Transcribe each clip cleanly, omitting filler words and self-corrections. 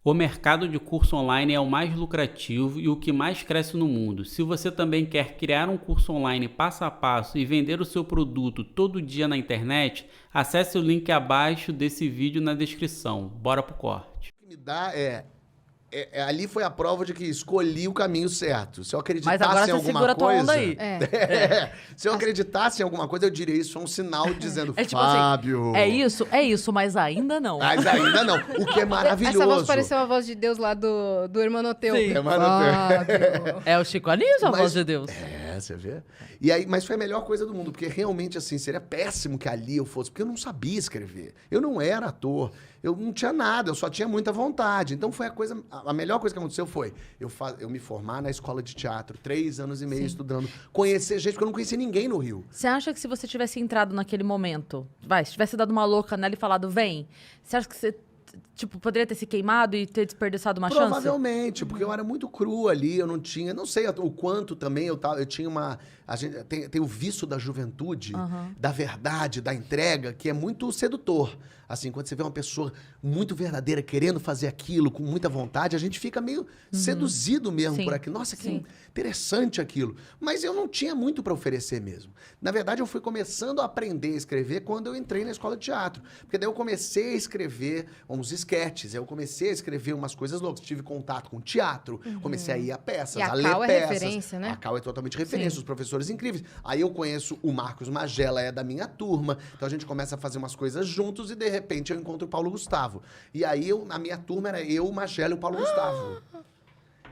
O mercado de curso online é o mais lucrativo e o que mais cresce no mundo. Se você também quer criar um curso online passo a passo e vender o seu produto todo dia na internet, acesse o link abaixo desse vídeo na descrição. Bora pro corte. O que me dá ali foi a prova de que escolhi o caminho certo. Se eu Mas agora acreditasse em você alguma segura tua onda coisa... aí. Se eu acreditasse em alguma coisa, eu diria isso é um sinal dizendo, É tipo Fábio... assim, é isso, mas ainda não. Mas ainda não. O que é maravilhoso. Essa voz pareceu a voz de Deus lá do Hermanoteu. Sim. Hermanoteu. É o Chico Anísio, a Mas- voz de Deus. Você vê? E aí, mas foi a melhor coisa do mundo, porque realmente, assim, seria péssimo que ali eu fosse, porque eu não sabia escrever. Eu não era ator, eu não tinha nada, eu só tinha muita vontade. Então foi a melhor coisa que aconteceu foi eu me formar na escola de teatro, 3 anos e meio estudando, conhecer gente, porque eu não conhecia ninguém no Rio. Você acha que se você tivesse entrado naquele momento, se tivesse dado uma louca nela e falado, vem, você acha que você, poderia ter se queimado e ter desperdiçado uma chance? Provavelmente, porque eu era muito cru ali, eu não tinha, não sei o quanto também eu tinha a gente tem o vício da juventude, da verdade, da entrega, que é muito sedutor. Assim, quando você vê uma pessoa muito verdadeira, querendo fazer aquilo com muita vontade, a gente fica meio seduzido mesmo Sim. por aquilo. Nossa, que Sim. interessante aquilo. Mas eu não tinha muito para oferecer mesmo. Na verdade, eu fui começando a aprender a escrever quando eu entrei na escola de teatro. Porque daí eu comecei a escrever uns esquetes, eu comecei a escrever umas coisas loucas. Tive contato com teatro, comecei a ir a peças, E a a ler Cal é peças. referência, né? A Cal é totalmente referência, Sim. os professores incríveis. Aí eu conheço o Marcos Magela, é da minha turma. Então a gente começa a fazer umas coisas juntos e de repente eu encontro o Paulo Gustavo. E aí a minha turma era eu, o Magela e o Paulo Gustavo.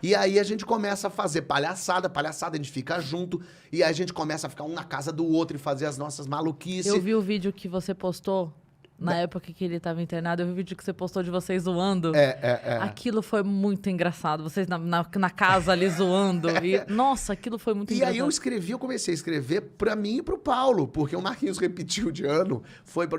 E aí a gente começa a fazer palhaçada, a gente fica junto, e aí a gente começa a ficar um na casa do outro e fazer as nossas maluquices. Eu vi o vídeo que você postou, na época que ele estava internado, eu vi o vídeo que você postou de vocês zoando. Aquilo foi muito engraçado, vocês na casa ali zoando. E, nossa, aquilo foi muito E engraçado. aí eu comecei a escrever pra mim e pro Paulo, porque o Marquinhos repetiu de ano,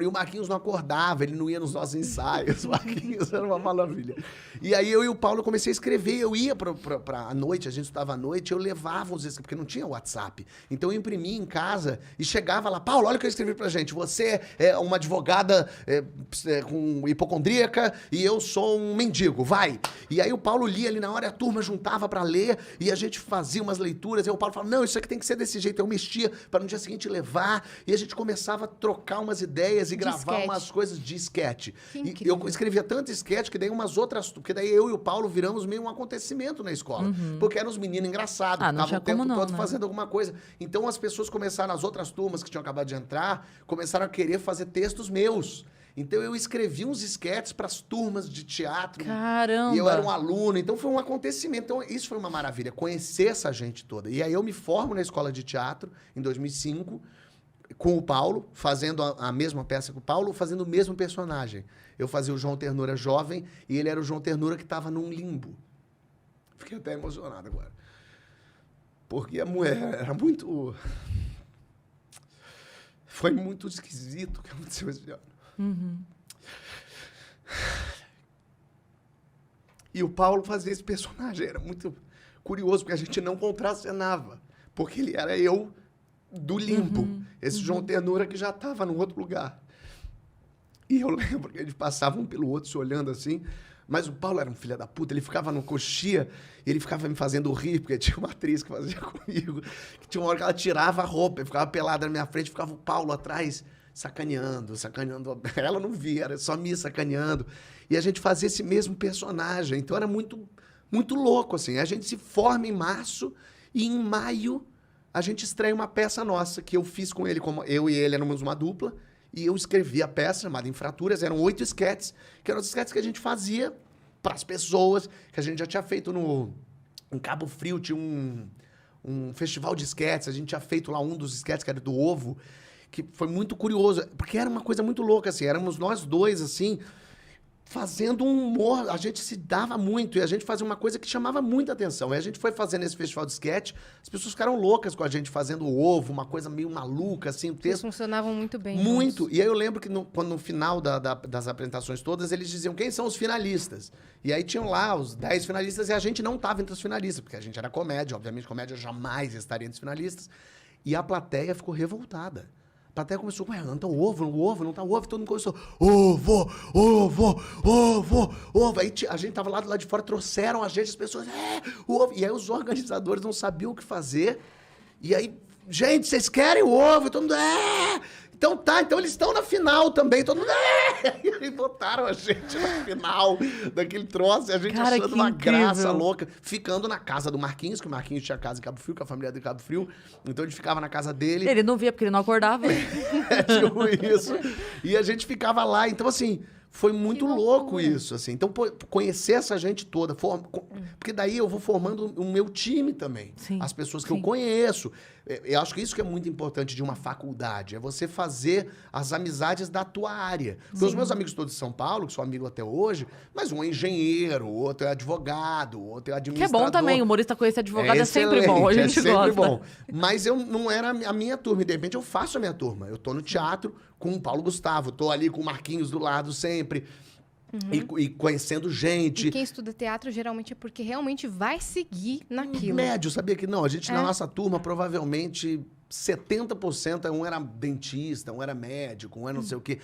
e o Marquinhos não acordava, ele não ia nos nossos ensaios, o Marquinhos era uma maravilha. E aí eu e o Paulo comecei a escrever, eu ia pra noite, a gente estudava à noite, eu levava os escritos, porque não tinha WhatsApp. Então eu imprimia em casa e chegava lá, Paulo, olha o que eu escrevi pra gente, você é uma advogada com hipocondríaca e eu sou um mendigo, vai. E aí o Paulo lia ali na hora, a turma juntava pra ler e a gente fazia umas leituras, e o Paulo falava, não, isso aqui tem que ser desse jeito, eu mexia pra no dia seguinte levar, e a gente começava a trocar umas ideias e gravar sketch. umas coisas de sketch. Que E incrível. eu escrevia tanto sketch que daí umas outras, porque daí eu e o Paulo viramos meio um acontecimento na escola, porque eram os meninos engraçados, Ah, não ficavam tinha o tempo como não, todo né? fazendo alguma coisa. Então as pessoas começaram, as outras turmas que tinham acabado de entrar, começaram a querer fazer textos meus. Então eu escrevi uns esquetes para as turmas de teatro. Caramba! E eu era um aluno, então foi um acontecimento. Então isso foi uma maravilha, conhecer essa gente toda. E aí eu me formo na escola de teatro em 2005, com o Paulo, fazendo a mesma peça que o Paulo, fazendo o mesmo personagem. Eu fazia o João Ternura jovem e ele era o João Ternura que estava num limbo. Fiquei até emocionado agora. Porque a mulher era muito... Foi muito esquisito o que aconteceu esse ano. E o Paulo fazia esse personagem, era muito curioso, porque a gente não contracenava, porque ele era eu do limbo, esse João Ternura que já estava num outro lugar. E eu lembro que eles passavam um pelo outro se olhando assim, mas o Paulo era um filho da puta, ele ficava no coxia, e ele ficava me fazendo rir, porque tinha uma atriz que fazia comigo, que tinha uma hora que ela tirava a roupa, e ficava pelada na minha frente, ficava o Paulo atrás, sacaneando. Ela não via, era só me sacaneando. E a gente fazia esse mesmo personagem. Então era muito, muito louco, assim. A gente se forma em março e em maio a gente estreia uma peça nossa que eu fiz com ele, como eu e ele éramos uma dupla, e eu escrevi a peça chamada Infraturas, eram 8 esquetes, que eram os esquetes que a gente fazia para as pessoas, que a gente já tinha feito em Cabo Frio, tinha um festival de esquetes, a gente tinha feito lá um dos esquetes que era do ovo, que foi muito curioso, porque era uma coisa muito louca, assim, éramos nós dois, assim, fazendo um humor, a gente se dava muito, e a gente fazia uma coisa que chamava muita atenção, e a gente foi fazendo esse festival de sketch, as pessoas ficaram loucas com a gente fazendo o ovo, uma coisa meio maluca, assim, o Eles texto... funcionavam muito bem. Muito. juntos. E aí eu lembro que quando no final das apresentações todas, eles diziam quem são os finalistas. E aí tinham lá os 10 finalistas, e a gente não estava entre os finalistas, porque a gente era comédia, obviamente comédia jamais estaria entre os finalistas, e a plateia ficou revoltada. A plateia começou, ué, não tá o ovo, não tá o ovo. Todo mundo começou, ovo, ovo, ovo, ovo. Aí a gente tava lá do lado de fora, trouxeram a gente, as pessoas, o ovo. E aí os organizadores não sabiam o que fazer. E aí, gente, vocês querem o ovo? E todo mundo, Então tá, então eles estão na final também, todo mundo... E botaram a gente na final daquele troço, e a gente achando uma graça louca, ficando na casa do Marquinhos, que o Marquinhos tinha casa em Cabo Frio, com a família de Cabo Frio, então a gente ficava na casa dele. Ele não via porque ele não acordava. Tipo isso. E a gente ficava lá, então assim... Foi muito louco isso, assim. Então, conhecer essa gente toda, porque daí eu vou formando o meu time também. Sim, as pessoas que eu conheço. Eu acho que isso que é muito importante de uma faculdade, é você fazer as amizades da tua área. Porque os meus amigos todos de São Paulo, que sou amigo até hoje, mas um é engenheiro, o outro é advogado, o outro é administrador. Que é bom também, o humorista conhecer advogado é sempre bom, a gente sempre gosta. Bom. Mas eu não era a minha turma, e de repente eu faço a minha turma. Eu tô no teatro com o Paulo Gustavo, tô ali com o Marquinhos do lado sempre. E conhecendo gente. E quem estuda teatro geralmente é porque realmente vai seguir naquilo. Médio, sabia que não? A gente, na nossa turma, provavelmente 70% um era dentista, um era médico, um era não sei o quê.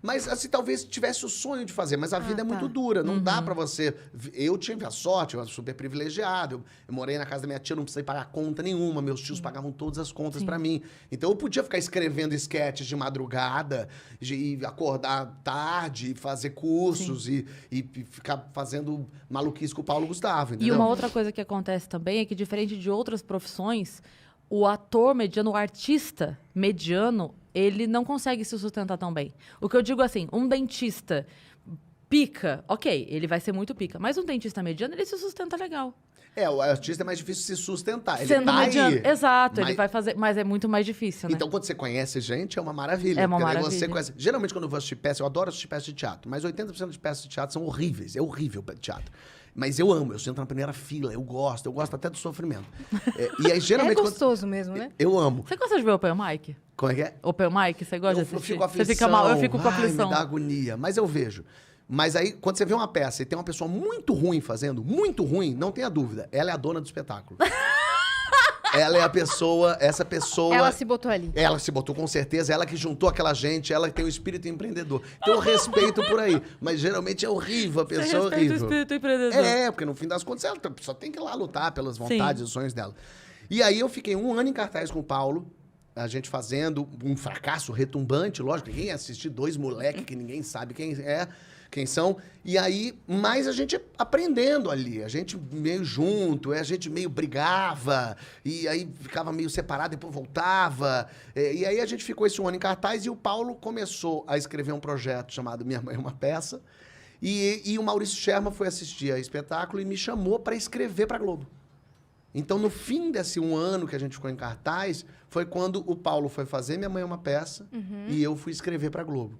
Mas assim, talvez tivesse o sonho de fazer, mas a vida é muito dura. Não dá pra você... Eu tive a sorte, eu era super privilegiado. Eu morei na casa da minha tia, não precisei pagar conta nenhuma. Meus tios pagavam todas as contas pra mim. Então eu podia ficar escrevendo esquetes de madrugada, e acordar tarde, fazer cursos e ficar fazendo maluquice com o Paulo Gustavo, entendeu? E uma outra coisa que acontece também é que, diferente de outras profissões, o ator mediano, o artista mediano, ele não consegue se sustentar tão bem. O que eu digo assim, um dentista pica, ok, ele vai ser muito pica, mas um dentista mediano, ele se sustenta legal. O artista é mais difícil se sustentar. Ele Sendo tá mediano, aí. exato, ele vai fazer, mas é muito mais difícil, né? Então, quando você conhece gente, é uma maravilha. É uma porque daí maravilha. Você conhece... Geralmente, quando eu vou assistir peça, eu adoro assistir peças de teatro, mas 80% de peças de teatro são horríveis. É horrível o teatro. Mas eu amo, eu sento na primeira fila, eu gosto até do sofrimento. E aí, geralmente... É gostoso mesmo, né? Eu amo. Você gosta de ver Open Mic? Como é que é? Open Mic, você gosta de assistir? Eu fico com aflição. Você fica mal, eu fico com aflição. Me dá agonia, mas eu vejo. Mas aí, quando você vê uma peça e tem uma pessoa muito ruim fazendo, muito ruim, não tenha dúvida, ela é a dona do espetáculo. Ela é a pessoa, essa pessoa... Ela se botou ali. Ela se botou, com certeza. Ela que juntou aquela gente, ela que tem o espírito empreendedor. Então, eu respeito por aí. Mas, geralmente, é horrível, a pessoa é horrível. O espírito empreendedor. Porque no fim das contas, ela só tem que ir lá lutar pelas vontades e os sonhos dela. E aí, eu fiquei 1 ano em cartaz com o Paulo, a gente fazendo um fracasso retumbante, lógico. Ninguém ia assistir 2 moleques que ninguém sabe quem são. E aí, mas a gente aprendendo ali, a gente meio junto, a gente meio brigava, e aí ficava meio separado, depois voltava. E aí a gente ficou esse 1 ano em cartaz e o Paulo começou a escrever um projeto chamado Minha Mãe é uma Peça. E o Maurício Sherman foi assistir ao espetáculo e me chamou para escrever para a Globo. Então, no fim desse 1 ano que a gente ficou em cartaz, foi quando o Paulo foi fazer Minha Mãe é uma Peça e eu fui escrever para a Globo.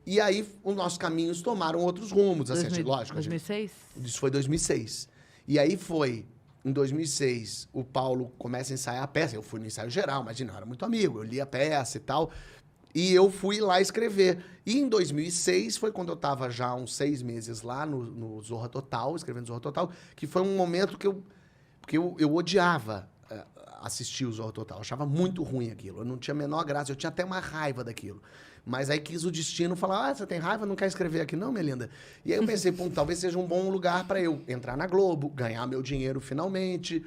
E aí, os nossos caminhos tomaram outros rumos, assim, lógico. 2006? Isso foi 2006. E aí em 2006, o Paulo começa a ensaiar a peça. Eu fui no ensaio geral, imagina, eu era muito amigo, eu li a peça e tal. E eu fui lá escrever. E em 2006 foi quando eu estava já uns 6 meses lá no Zorra Total, escrevendo Zorra Total, que foi um momento que eu odiava assistir o Zorra Total. Eu achava muito ruim aquilo. Eu não tinha a menor graça, eu tinha até uma raiva daquilo. Mas aí quis o destino falar, você tem raiva, não quer escrever aqui não, minha linda? E aí eu pensei, talvez seja um bom lugar para eu entrar na Globo, ganhar meu dinheiro finalmente,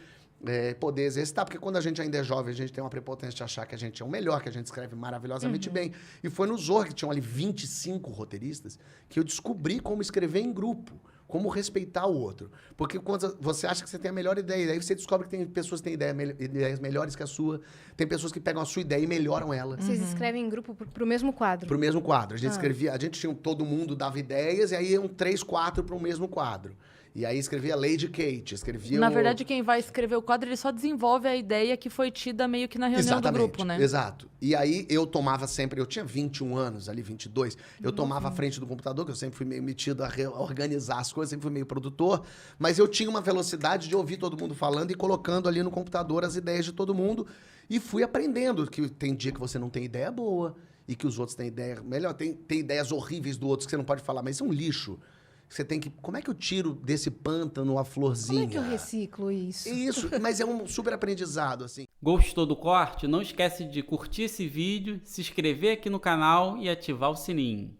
poder exercitar. Porque quando a gente ainda é jovem, a gente tem uma prepotência de achar que a gente é o melhor, que a gente escreve maravilhosamente bem. E foi no Zorra, que tinham ali 25 roteiristas, que eu descobri como escrever em grupo. Como respeitar o outro. Porque quando você acha que você tem a melhor ideia, aí você descobre que tem pessoas que têm ideias melhores que a sua, tem pessoas que pegam a sua ideia e melhoram ela. Vocês escrevem em grupo pro mesmo quadro? Pro mesmo quadro. A gente escrevia, todo mundo dava ideias, e aí iam 3, 4 para o mesmo quadro. E aí escrevia Lady Kate, escrevia... Na verdade, quem vai escrever o quadro, ele só desenvolve a ideia que foi tida meio que na reunião do grupo, né? Exato. E aí eu tomava sempre... Eu tinha 21 anos, ali 22. Eu tomava a frente do computador, que eu sempre fui meio metido a organizar as coisas, sempre fui meio produtor. Mas eu tinha uma velocidade de ouvir todo mundo falando e colocando ali no computador as ideias de todo mundo. E fui aprendendo que tem dia que você não tem ideia boa e que os outros têm ideia melhor. Tem ideias horríveis do outro que você não pode falar, mas isso é um lixo. Você tem que... Como é que eu tiro desse pântano a florzinha? Como é que eu reciclo isso? Isso, mas é um super aprendizado, assim. Gostou do corte? Não esquece de curtir esse vídeo, se inscrever aqui no canal e ativar o sininho.